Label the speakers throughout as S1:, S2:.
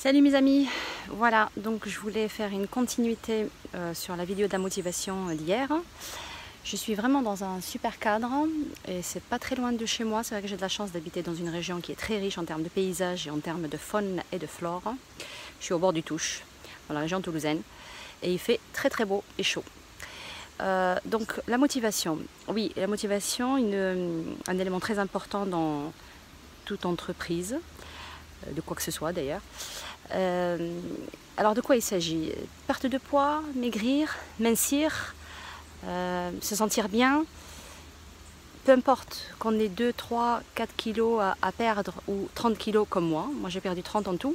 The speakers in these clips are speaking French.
S1: Salut mes amis, voilà, donc je voulais faire une continuité sur la vidéo de la motivation d'hier. Je suis vraiment dans un super cadre et c'est pas très loin de chez moi. C'est vrai que j'ai de la chance d'habiter dans une région qui est très riche en termes de paysages et en termes de faune et de flore. Je suis au bord du Touche, dans la région toulousaine, et il fait très très beau et chaud. Donc la motivation, oui, la motivation, un élément très important dans toute entreprise, de quoi que ce soit d'ailleurs. Alors de quoi il s'agit? Perte de poids, maigrir, mincir, se sentir bien. Peu importe qu'on ait 2, 3, 4 kilos à perdre ou 30 kilos comme moi. Moi j'ai perdu 30 en tout.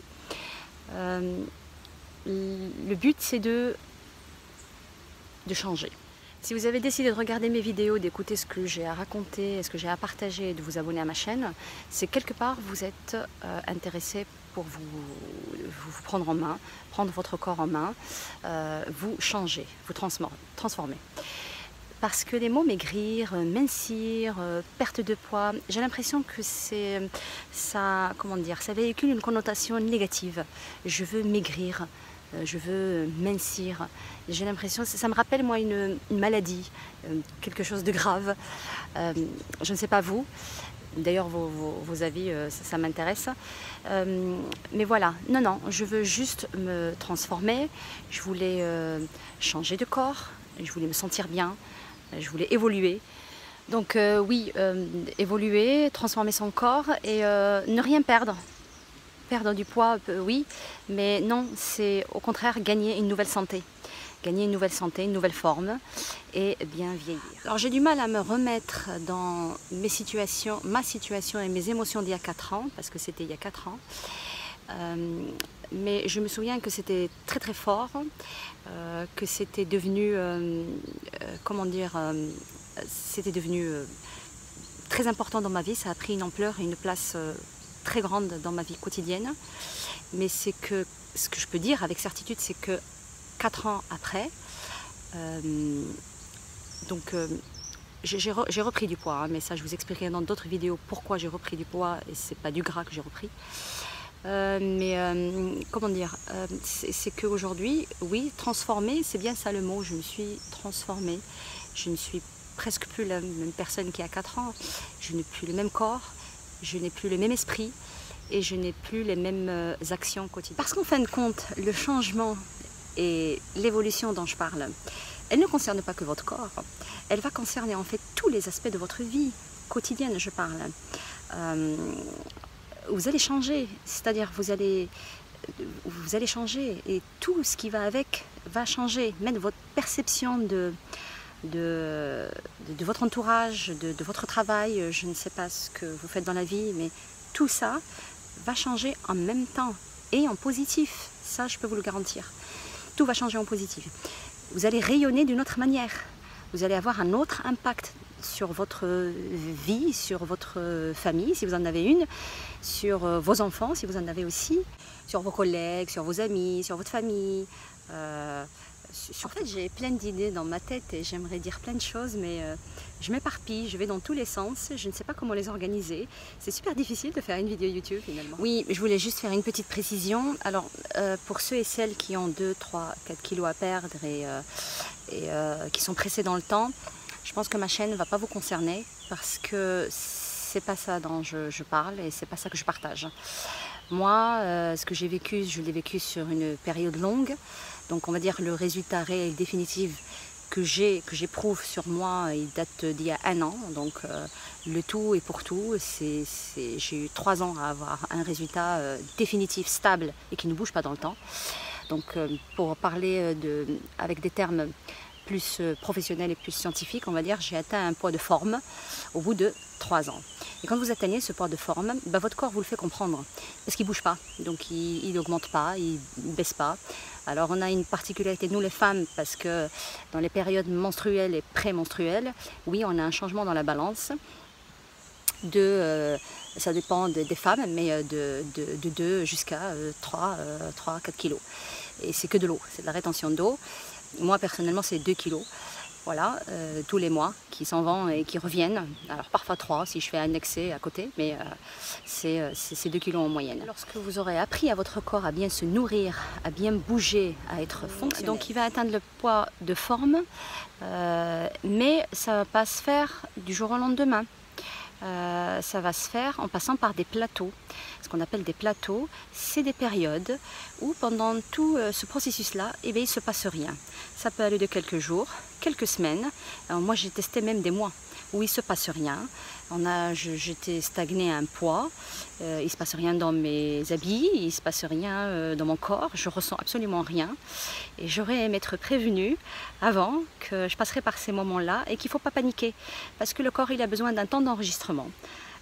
S1: Le but c'est de changer. Si vous avez décidé de regarder mes vidéos, d'écouter ce que j'ai à raconter, ce que j'ai à partager et de vous abonner à ma chaîne, c'est quelque part vous êtes intéressé pour vous prendre en main, prendre votre corps en main, vous changer, vous transformer. Parce que les mots maigrir, mincir, perte de poids, j'ai l'impression que ça véhicule une connotation négative. Je veux maigrir. Je veux mincir. J'ai l'impression, ça me rappelle moi une maladie, quelque chose de grave. Je ne sais pas vous, d'ailleurs vos avis, ça m'intéresse. Mais voilà, non, je veux juste me transformer. Je voulais changer de corps, je voulais me sentir bien, je voulais évoluer. Donc oui, évoluer, transformer son corps et ne rien perdre. Perdre du poids, oui, mais non, c'est au contraire gagner une nouvelle santé. Gagner une nouvelle santé, une nouvelle forme et bien vieillir. Alors j'ai du mal à me remettre dans ma situation et mes émotions d'il y a 4 ans, parce que c'était il y a 4 ans. Mais je me souviens que c'était très très fort, que c'était devenu, c'était devenu très important dans ma vie. Ça a pris une ampleur et une place très grande dans ma vie quotidienne, mais ce que je peux dire avec certitude, c'est que 4 ans après, j'ai repris du poids, hein, mais ça je vous expliquerai dans d'autres vidéos pourquoi j'ai repris du poids, et c'est pas du gras que j'ai repris. C'est qu'aujourd'hui, oui, transformer, c'est bien ça le mot, je me suis transformée, je ne suis presque plus la même personne qu'il y a 4 ans, je n'ai plus le même corps, je n'ai plus le même esprit et je n'ai plus les mêmes actions quotidiennes. Parce qu'en fin de compte, le changement et l'évolution dont je parle, elle ne concerne pas que votre corps, elle va concerner en fait tous les aspects de votre vie quotidienne, je parle. Vous allez changer, c'est-à-dire vous allez changer et tout ce qui va avec va changer, même votre perception de votre entourage, de votre travail, je ne sais pas ce que vous faites dans la vie, mais tout ça va changer en même temps et en positif, ça je peux vous le garantir. Tout va changer en positif. Vous allez rayonner d'une autre manière, vous allez avoir un autre impact sur votre vie, sur votre famille si vous en avez une, sur vos enfants si vous en avez aussi, sur vos collègues, sur vos amis, sur votre famille. En fait, j'ai plein d'idées dans ma tête et j'aimerais dire plein de choses, mais je m'éparpille, je vais dans tous les sens, je ne sais pas comment les organiser. C'est super difficile de faire une vidéo YouTube finalement. Oui, je voulais juste faire une petite précision. Alors, pour ceux et celles qui ont 2, 3, 4 kilos à perdre et qui sont pressés dans le temps, je pense que ma chaîne ne va pas vous concerner parce que c'est pas ça dont je parle et c'est pas ça que je partage. Moi, ce que j'ai vécu, je l'ai vécu sur une période longue. Donc on va dire le résultat réel définitif que j'éprouve sur moi, il date d'il y a 1 an. Donc le tout et pour tout, j'ai eu 3 ans à avoir un résultat définitif, stable et qui ne bouge pas dans le temps. Donc pour parler avec des termes plus professionnels et plus scientifiques, on va dire, j'ai atteint un poids de forme au bout de 3 ans. Et quand vous atteignez ce poids de forme, votre corps vous le fait comprendre, parce qu'il ne bouge pas, donc il n'augmente pas, il ne baisse pas. Alors on a une particularité, nous les femmes, parce que dans les périodes menstruelles et pré-menstruelles, oui, on a un changement dans la balance, ça dépend des femmes, mais de 2 jusqu'à 3-4 kilos. Et c'est que de l'eau, c'est de la rétention d'eau. Moi personnellement c'est 2 kilos. voilà, tous les mois, qui s'en vont et qui reviennent. Alors parfois 3 si je fais un excès à côté, mais c'est 2 kilos en moyenne. Lorsque vous aurez appris à votre corps à bien se nourrir, à bien bouger, à être fonctionnel, donc il va atteindre le poids de forme, mais ça ne va pas se faire du jour au lendemain. Ça va se faire en passant par des plateaux. Ce qu'on appelle des plateaux, c'est des périodes où pendant tout ce processus-là, il ne se passe rien. Ça peut aller de quelques jours, quelques semaines. Alors moi, j'ai testé même des mois où il ne se passe rien. J'étais stagnée à un poids, il ne se passe rien dans mes habits, il ne se passe rien dans mon corps, je ressens absolument rien. Et j'aurais aimé être prévenue avant que je passerai par ces moments-là et qu'il ne faut pas paniquer. Parce que le corps, il a besoin d'un temps d'enregistrement,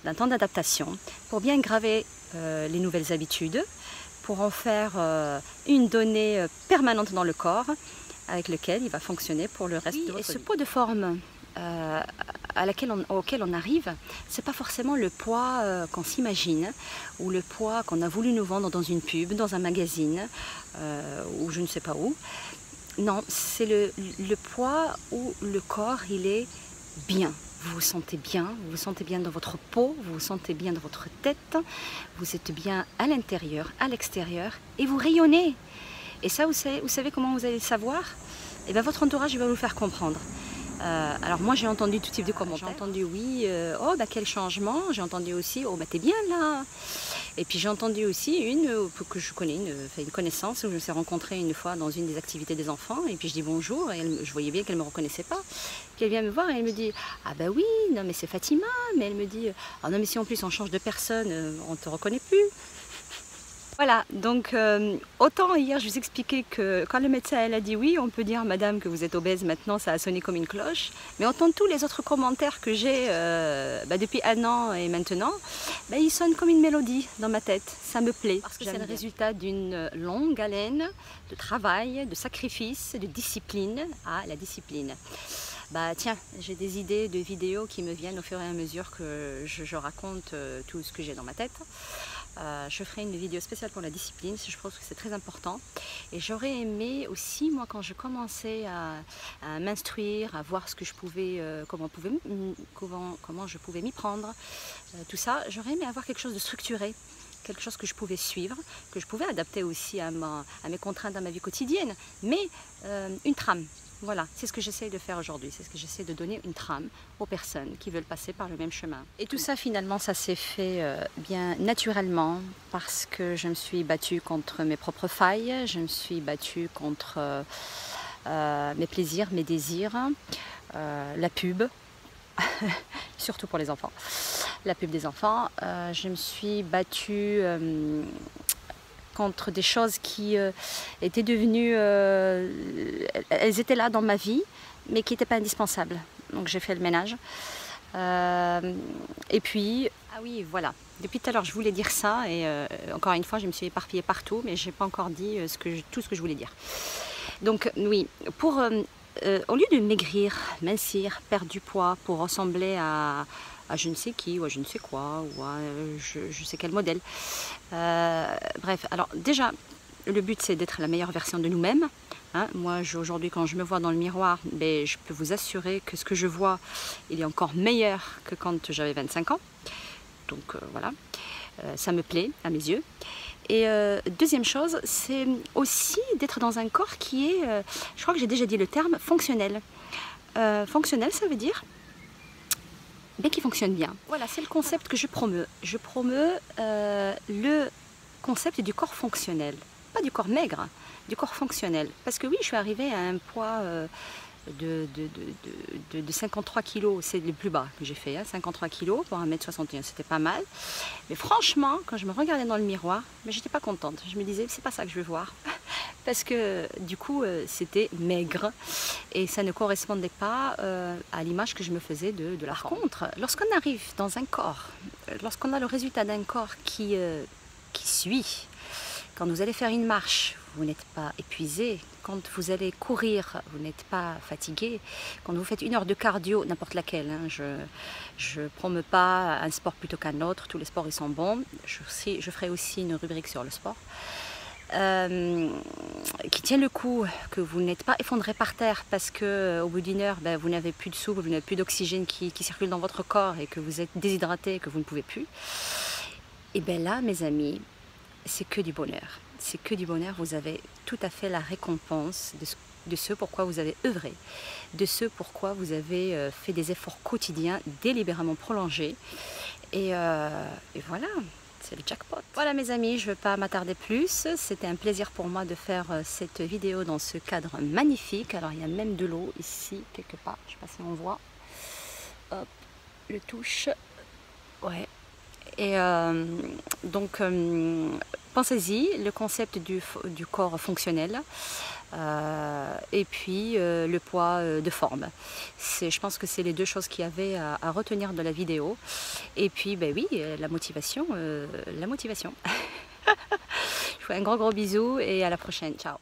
S1: d'un temps d'adaptation pour bien graver les nouvelles habitudes, pour en faire une donnée permanente dans le corps avec lequel il va fonctionner pour le reste de votre vie. Et ce pot de forme auquel on arrive, c'est pas forcément le poids qu'on s'imagine ou le poids qu'on a voulu nous vendre dans une pub, dans un magazine ou je ne sais pas où. Non, c'est le poids où le corps il est bien. Vous vous sentez bien dans votre peau, vous vous sentez bien dans votre tête, vous êtes bien à l'intérieur, à l'extérieur et vous rayonnez. Et ça, vous savez comment vous allez le savoir? Et bien, votre entourage va vous le faire comprendre. Alors moi j'ai entendu tout type de commentaires. J'ai entendu oui, oh bah quel changement. J'ai entendu aussi, oh bah t'es bien là. Et puis j'ai entendu aussi une que je connais, une connaissance où je me suis rencontrée une fois dans une des activités des enfants. Et puis je dis bonjour et je voyais bien qu'elle ne me reconnaissait pas. Puis elle vient me voir et elle me dit ah bah oui, non mais c'est Fatima. Mais elle me dit ah non mais si en plus on change de personne, on ne te reconnaît plus. Voilà, donc autant hier je vous expliquais que quand le médecin elle a dit oui, on peut dire madame que vous êtes obèse maintenant, ça a sonné comme une cloche. Mais autant tous les autres commentaires que j'ai depuis 1 an et maintenant, ils sonnent comme une mélodie dans ma tête, ça me plaît. Parce que c'est le résultat d'une longue haleine de travail, de sacrifice, de discipline. Ah, la discipline. Bah tiens, j'ai des idées de vidéos qui me viennent au fur et à mesure que je raconte tout ce que j'ai dans ma tête. Je ferai une vidéo spéciale pour la discipline, je pense que c'est très important. Et j'aurais aimé aussi, moi, quand je commençais à m'instruire, à voir ce que je pouvais, comment je pouvais m'y prendre, tout ça, j'aurais aimé avoir quelque chose de structuré, quelque chose que je pouvais suivre, que je pouvais adapter aussi à mes contraintes dans ma vie quotidienne, mais une trame. Voilà, c'est ce que j'essaie de faire aujourd'hui, c'est ce que j'essaie de donner une trame aux personnes qui veulent passer par le même chemin. Et tout ça finalement, ça s'est fait bien naturellement parce que je me suis battue contre mes propres failles, je me suis battue contre mes plaisirs, mes désirs, la pub, surtout pour les enfants, la pub des enfants. Je me suis battue contre des choses qui étaient devenues, elles étaient là dans ma vie, mais qui n'étaient pas indispensables. Donc j'ai fait le ménage. Et puis, ah oui, voilà. Depuis tout à l'heure, je voulais dire ça, et encore une fois, je me suis éparpillée partout, mais je n'ai pas encore dit tout ce que je voulais dire. Donc oui, au lieu de maigrir, mincir, perdre du poids pour ressembler à je ne sais qui, ou à je ne sais quoi, ou à je sais quel modèle. Bref, alors déjà, le but c'est d'être la meilleure version de nous-mêmes. Hein. Moi, aujourd'hui, quand je me vois dans le miroir, je peux vous assurer que ce que je vois, il est encore meilleur que quand j'avais 25 ans. Donc voilà, ça me plaît à mes yeux. Et deuxième chose, c'est aussi d'être dans un corps qui est, je crois que j'ai déjà dit le terme, fonctionnel. Fonctionnel, ça veut dire qui fonctionne bien. Voilà, c'est le concept que je promeus. Je promeus le concept du corps fonctionnel. Pas du corps maigre, du corps fonctionnel. Parce que oui, je suis arrivée à un poids de 53 kg, c'est le plus bas que j'ai fait, hein, 53 kg pour 1m61, c'était pas mal. Mais franchement, quand je me regardais dans le miroir, j'étais pas contente. Je me disais, c'est pas ça que je veux voir. Parce que du coup, c'était maigre et ça ne correspondait pas à l'image que je me faisais de la femme. Par contre, lorsqu'on arrive dans un corps, lorsqu'on a le résultat d'un corps qui suit, quand vous allez faire une marche, vous n'êtes pas épuisé. Quand vous allez courir, vous n'êtes pas fatigué. Quand vous faites 1 heure de cardio, n'importe laquelle, hein, je ne promeux pas un sport plutôt qu'un autre. Tous les sports, ils sont bons. Je ferai aussi une rubrique sur le sport. qui tient le coup, que vous n'êtes pas effondré par terre parce que au bout d'une heure, vous n'avez plus de souffle, vous n'avez plus d'oxygène qui circule dans votre corps et que vous êtes déshydraté et que vous ne pouvez plus. Et bien là, mes amis, c'est que du bonheur. C'est que du bonheur. Vous avez tout à fait la récompense de ce pourquoi vous avez œuvré, de ce pourquoi vous avez fait des efforts quotidiens délibérément prolongés. Et voilà. C'est le jackpot. Voilà mes amis, je ne vais pas m'attarder plus. C'était un plaisir pour moi de faire cette vidéo dans ce cadre magnifique. Alors il y a même de l'eau ici, quelque part. Je ne sais pas si on voit. Hop, je touche. Ouais. Et donc, pensez-y, le concept du corps fonctionnel. Et puis le poids de forme. Je pense que c'est les deux choses qu'il y avait à retenir de la vidéo. Et puis oui, la motivation. Je vous fais un gros bisou et à la prochaine. Ciao.